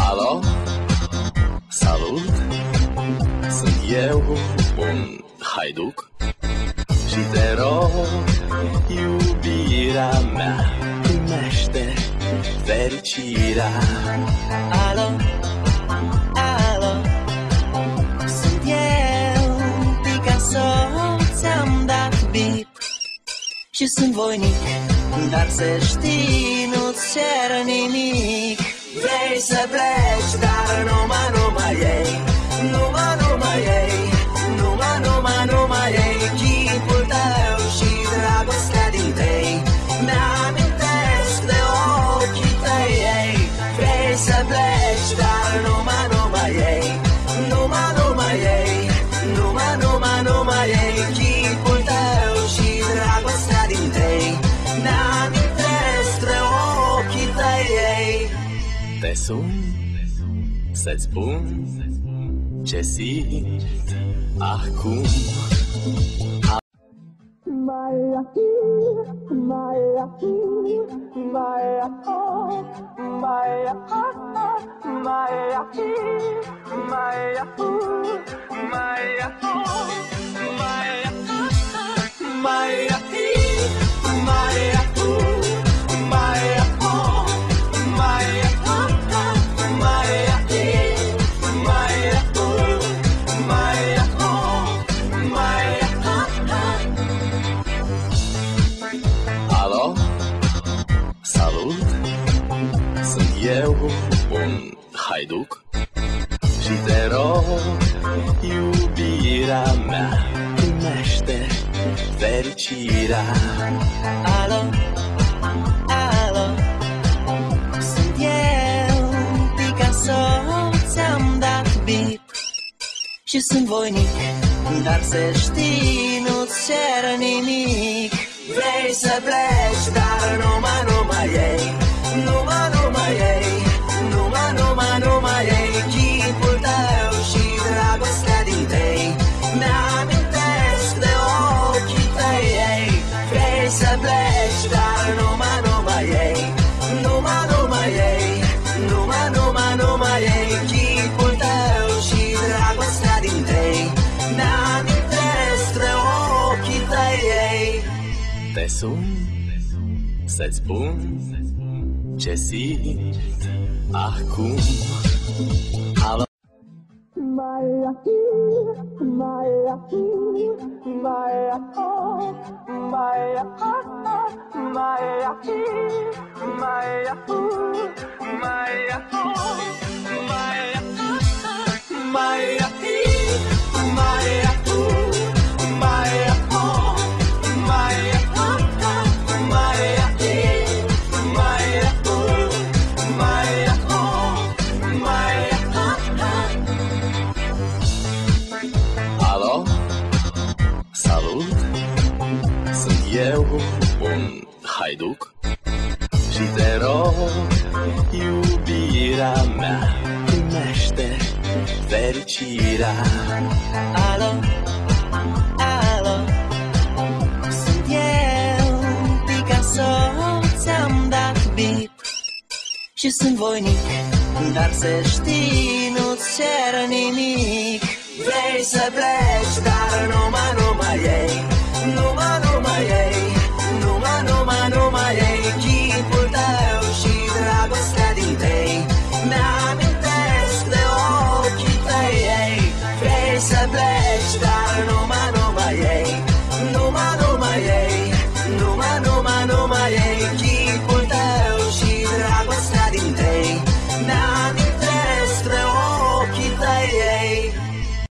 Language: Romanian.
Alo, salut, sunt eu, un haiduc și te rog, iubirea mea, primește fericirea. Alo, alo, sunt eu, Picasso, ți-am dat bip și sunt voinic, dar să știi, nu-ți cer nimic. Vrei să pleci, dar numai ei, numai ei, numai ei, chipul tău și dragostea din tei, mi-amintesc de ochii tăi, ei. Vrei să pleci, dar numai ei, numai ei, numai ei, chipul tău și dragostea din tei, mi-amintesc de ochii tăi, ei. Te sun să-ți spun ce simt acum. Alo, salut, sunt eu, un haiduc și te rog, iubirea mea, primește fericirea. Alo, alo, sunt eu, Picasso, ți-am dat bip și sunt voinic, dar să știi, nu-ți cer nimic. Vrei să pleci, dar numai ei, numai ei, numai ei, chipul tău și dragostea din tei, mi-amintesc de ochii tăi, ei. Vrei să pleci, dar numai ei, numai ei, numai ei, chipul tău și dragostea din tei, mi-amintesc de ochii tăi, ei. Te sun să-ți spun ce simt acum. Alo. Alo, salut, sunt eu, un haiduc și te rog, iubirea mea, primește fericirea. Alo, alo, sunt eu, Picasso, ți-am dat bip și sunt voinic, dar să știi, nu-ți cer nimic. Vrei să pleci, dar numai ei,